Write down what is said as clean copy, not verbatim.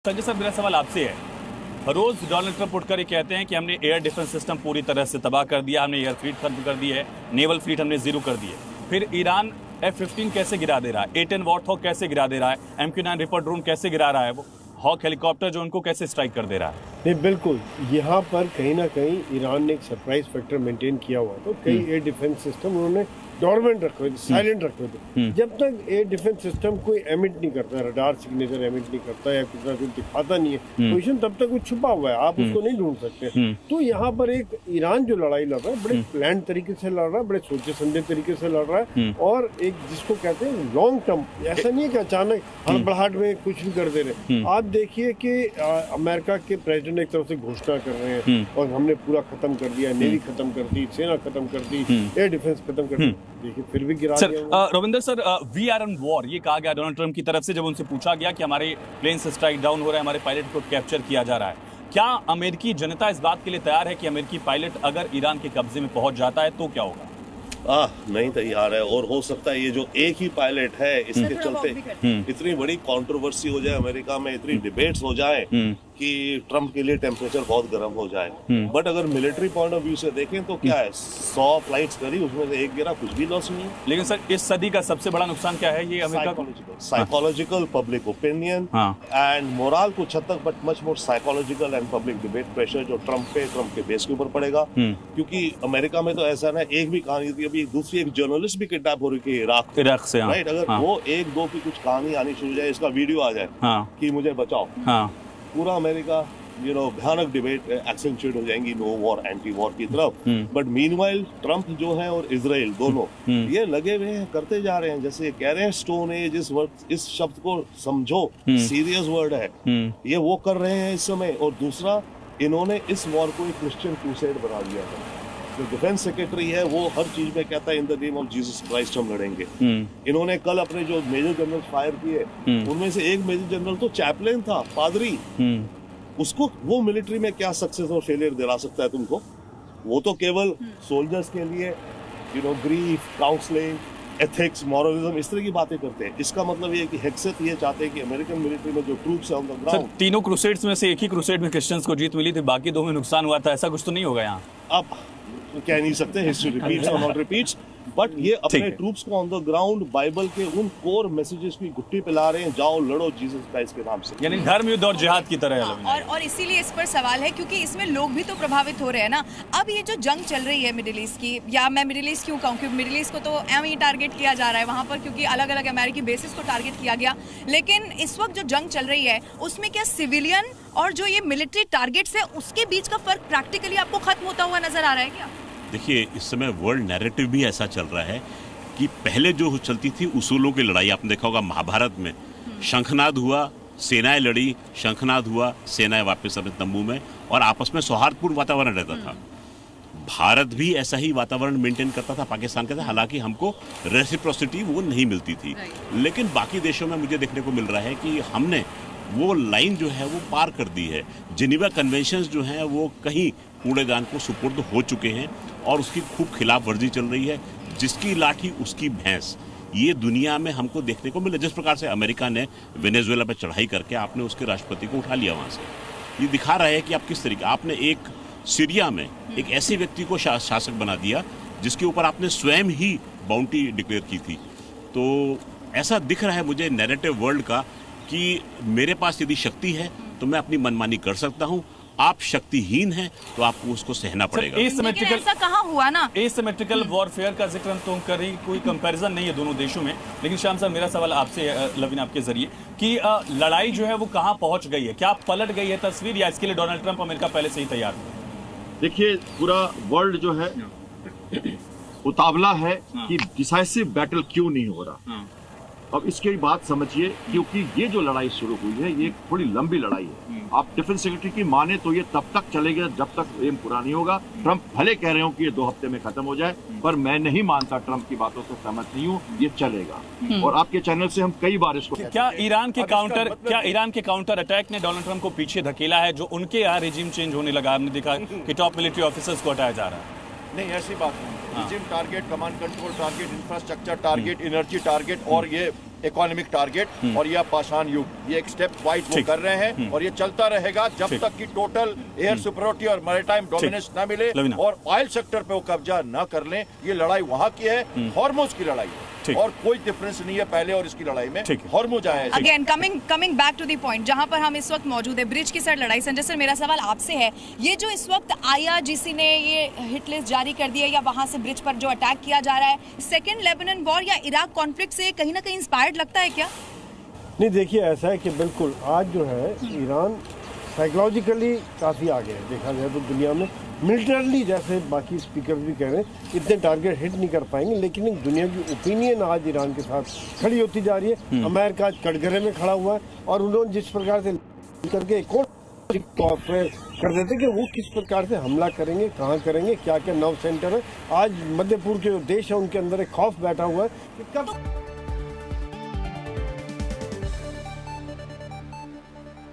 Sanjay sir, मेरा सवाल आपसे है। रोज डोनाल्ड ट्रंप उठकर ये कहते हैं कि हमने एयर डिफेंस सिस्टम पूरी तरह से तबाह कर दिया, हमने एयर फ्लीट खत्म कर दी है, नेवल फ्लीट हमने जीरो कर दी है। फिर ईरान F-15 कैसे गिरा दे रहा है, A-10 वॉर्थहॉक कैसे गिरा दे रहा है, MQ-9 रिपर ड्रोन कैसे गिरा रहा है, वो हॉक हेलीकॉप्टर जो उनको कैसे स्ट्राइक कर दे रहा है। नहीं, बिल्कुल यहाँ पर कहीं ना कहीं ईरान ने एक सरप्राइज फैक्टर मेंटेन किया हुआ। तो कई एयर डिफेंस सिस्टम उन्होंने डॉर्मेंट रखे हुए थे, साइलेंट रखे हुए थे। जब तक एयर डिफेंस सिस्टम कोई एमिट नहीं करता, रडार सिग्नेचर एमिट नहीं करता या कुछ ना कुछ दिखाता नहीं है पोजीशन, तब तक वो छुपा हुआ है, आप उसको नहीं ढूंढ सकते। तो यहाँ पर एक ईरान जो लड़ाई लड़ रहा है, बड़े प्लान तरीके से लड़ रहा है, बड़े सोचे समझे तरीके से लड़ रहा है, और एक जिसको कहते हैं लॉन्ग टर्म। ऐसा नहीं है कि अचानक हड़बड़ाहट में कुछ भी कर दे रहे। आप देखिए कि अमेरिका के प्रेसिडेंट एक तरफ से घोषणा कर रहे हैं और हमने पूरा खत्म कर दिया, नेवी खत्म कर दी, सेना खत्म कर दी, एयर डिफेंस खत्म कर दी, देखिए फिर भी गिरा दिया। Ravinder sir, we are on war ये कहा गया डोनाल्ड ट्रंप की तरफ से, जब उनसे पूछा गया कि हमारे प्लेन से स्ट्राइक डाउन हो रहा है, हमारे पायलट को कैप्चर किया जा रहा है। क्या अमेरिकी जनता इस बात के लिए तैयार है कि अमेरिकी पायलट अगर ईरान के कब्जे में पहुंच जाता है तो क्या होगा? नहीं तैयार है, और हो सकता है ये जो एक ही पायलट है इसके चलते इतनी बड़ी कंट्रोवर्सी हो जाए अमेरिका में, इतनी डिबेट्स हो जाए कि ट्रंप के लिए टेम्परेचर बहुत गर्म हो जाए। बट अगर मिलिट्री पॉइंट ऑफ व्यू से देखें तो क्या है, 100 फ्लाइट्स करी, उसमें से एक गिरा, कुछ भी लॉस नहीं है। लेकिन सर, इस सदी का सबसे बड़ा नुकसान क्या है? ये अमेरिका को psychological public opinion and moral कुछ हद तक, but much more psychological and public debate pressure जो ट्रंप के बेस के ऊपर पड़ेगा। क्योंकि अमेरिका में तो ऐसा ना, एक भी कहानी थी, अभी दूसरी एक जर्नलिस्ट भी किडनैप हो रही थी इराक से, राइट? अगर वो एक दो की कुछ कहानी आनी शुरू हो जाए, इसका वीडियो आ जाए कि मुझे बचाओ, पूरा अमेरिका भयानक डिबेट एक्सेंचुएट हो जाएंगी नो वॉर एंटी वॉर की तरफ। बट मीनवाइल ट्रंप जो है और इजराइल दोनों ये लगे हुए हैं, करते जा रहे हैं। जैसे कह रहे हैं स्टोन एज, इस शब्द को समझो, सीरियस वर्ड है ये, वो कर रहे हैं इस समय। और दूसरा, इन्होंने इस वॉर को एक क्रिश्चियन क्रूसेड बना दिया है। जो डिफेंस सेक्रेटरी है वो हर चीज में कहता है in the name of Jesus Christ हम लड़ेंगे। इन्होंने कल अपने जो मेजर जनरल फायर किए, उनमें से एक मेजर जनरल तो चैपलेन था, पादरी। उसको वो मिलिट्री में क्या सक्सेस और फेलियर दिला सकता है तुमको? वो तो केवल सोल्जर्स के लिए ग्रीफ, काउंसलिंग, एथिक्स, मॉरलिज्म, इस तरह की बातें करते हैं। इसका मतलब ये है कि हेक्सेट ये चाहते हैं कि अमेरिकन मिलिट्री में जो ट्रूप्स है ऑन द ग्राउंड। तीनों क्रूसेड्स में से एक ही क्रूसेड में क्रिश्चियंस को जीत मिली थी, बाकी दो में नुकसान हुआ था। ऐसा कुछ तो नहीं होगा यहाँ? अब कह नहीं सकते, हिस्ट्री रिपीट्स और नॉट रिपीट्स, बट ये अपने ट्रूप्स को ऑन द ग्राउंड बाइबल के उन कोर मैसेजेस की गुट्टी पिला रहे हैं, जाओ लड़ो जीसस क्राइस्ट के नाम से, यानी धर्म युद्ध और जिहाद की तरह है। और इसीलिए इस पर सवाल है क्योंकि इसमें लोग भी तो प्रभावित हो रहे हैं ना। अब ये जो जंग चल रही है मिडिल ईस्ट की, या मैं मिडिल ईस्ट क्यों कहूँ, क्योंकि मिडिल ईस्ट को तो एम टारगेट किया जा रहा है वहाँ पर, क्योंकि अलग अलग अमेरिकी बेसिस को टारगेट किया गया। लेकिन इस वक्त जो जंग चल रही है उसमें क्या सिविलियन और जो ये मिलिट्री टारगेट्स है उसके बीच का फर्क प्रैक्टिकली आपको खत्म होता हुआ नजर आ रहा है क्या? देखिए, इस समय वर्ल्ड नैरेटिव भी ऐसा चल रहा है कि पहले जो चलती थी उसूलों की लड़ाई, आपने देखा होगा महाभारत में शंखनाद हुआ, सेनाएं लड़ी, शंखनाद हुआ, सेनाएं वापस अपने तंबू में, और आपस में सौहार्दपूर्ण वातावरण रहता था। भारत भी ऐसा ही वातावरण मेंटेन करता था पाकिस्तान के साथ, हालांकि हमको रेसिप्रोसिटी वो नहीं मिलती थी। लेकिन बाकी देशों में मुझे देखने को मिल रहा है कि हमने वो लाइन जो है वो पार कर दी है। जिनेवा कन्वेंशंस जो हैं वो कहीं कूड़ेदान को सुपुर्द हो चुके हैं और उसकी खूब खिलाफ वर्जी चल रही है। जिसकी लाठी उसकी भैंस, ये दुनिया में हमको देखने को मिला। जिस प्रकार से अमेरिका ने वेनेजुएला पर चढ़ाई करके आपने उसके राष्ट्रपति को उठा लिया वहाँ से, ये दिखा रहा है कि आप किस तरीके, आपने एक सीरिया में एक ऐसे व्यक्ति को शासक बना दिया जिसके ऊपर आपने स्वयं ही बाउंटी डिक्लेयर की थी। तो ऐसा दिख रहा है मुझे नैरेटिव वर्ल्ड का कि मेरे पास यदि शक्ति है तो मैं अपनी मनमानी कर सकता हूँ, आप शक्तिहीन हैं तो आपको उसको सहना पड़ेगा। लेकिन ऐसा कहाँ हुआ ना? एसिमेट्रिकल वॉरफेयर का जिक्र हम तो कर रही, कोई कंपैरिजन नहीं है दोनों देशों में। लेकिन श्याम सर, मेरा सवाल आपसे, लविन आपके जरिए, कि लड़ाई जो है वो कहाँ पहुंच गई है? क्या पलट गई है तस्वीर, या इसके लिए डोनाल्ड ट्रंप अमेरिका पहले से ही तैयार था? देखिए, पूरा वर्ल्ड जो है उतावला है कि डिसाइसिव बैटल क्यों नहीं हो रहा। अब इसकी बात समझिए, क्योंकि ये जो लड़ाई शुरू हुई है ये थोड़ी लंबी लड़ाई है। आप डिफेंस सेक्रेटरी की माने तो ये तब तक चलेगा जब तक एम पूरा नहीं होगा। ट्रंप भले कह रहे हो कि ये 2 हफ्ते में खत्म हो जाए, पर मैं नहीं मानता, ट्रंप की बातों से सहमत नहीं हूँ, ये चलेगा। और आपके चैनल से हम कई बार इसको, क्या ईरान के काउंटर अटैक ने डोनाल्ड ट्रंप को पीछे धकेला है? जो उनके यहाँ रिजीम चेंज होने लगा, हमने देखा कि टॉप मिलिट्री ऑफिसर्स को हटाया जा रहा है। नहीं, ऐसी बात नहीं। Regime target, command control target, infrastructure target, energy target, और ये इकोनॉमिक टारगेट और यह पाषाण युग, ये एक स्टेप वाइज वो कर रहे हैं और ये चलता रहेगा जब तक कि टोटल एयर सुपरियॉरिटी और मैरीटाइम डोमिनेंस ना मिले और ऑयल सेक्टर पे वो कब्जा ना कर लें। ये लड़ाई वहां की है, हॉर्मुज की लड़ाई है और कोई डिफरेंस नहीं है पहले और इसकी लड़ाई में। हॉर्मुज आया है। Again coming back to the point जहां पर हम इस वक्त मौजूद है, ब्रिज की साइड लड़ाई। संजय सर, मेरा सवाल आपसे है, ये जो इस वक्त IRGC ने ये हिट लिस्ट जारी कर दी है या वहां से ब्रिज पर जो अटैक किया जा रहा है, सेकेंड लेबनान वॉर या इराक कॉन्फ्लिक्ट से कहीं ना कहीं इंस्पायर्ड लगता है क्या? नहीं, देखिए ऐसा है कि बिल्कुल आज जो है ईरान साइकोलॉजिकली काफ़ी आगे है। देखा जाए तो दुनिया में मिलिटरली, जैसे बाकी स्पीकर भी कह रहे हैं, इतने टारगेट हिट नहीं कर पाएंगे, लेकिन एक दुनिया की ओपिनियन आज ईरान के साथ खड़ी होती जा रही है। अमेरिका आज कटघरे में खड़ा हुआ है और उन्होंने जिस प्रकार से करके एक और कर देते कि वो किस प्रकार से हमला करेंगे, कहाँ करेंगे, क्या क्या नव सेंटर है। आज मध्य पूर्व के जो देश है उनके अंदर एक खौफ बैठा हुआ है कि कब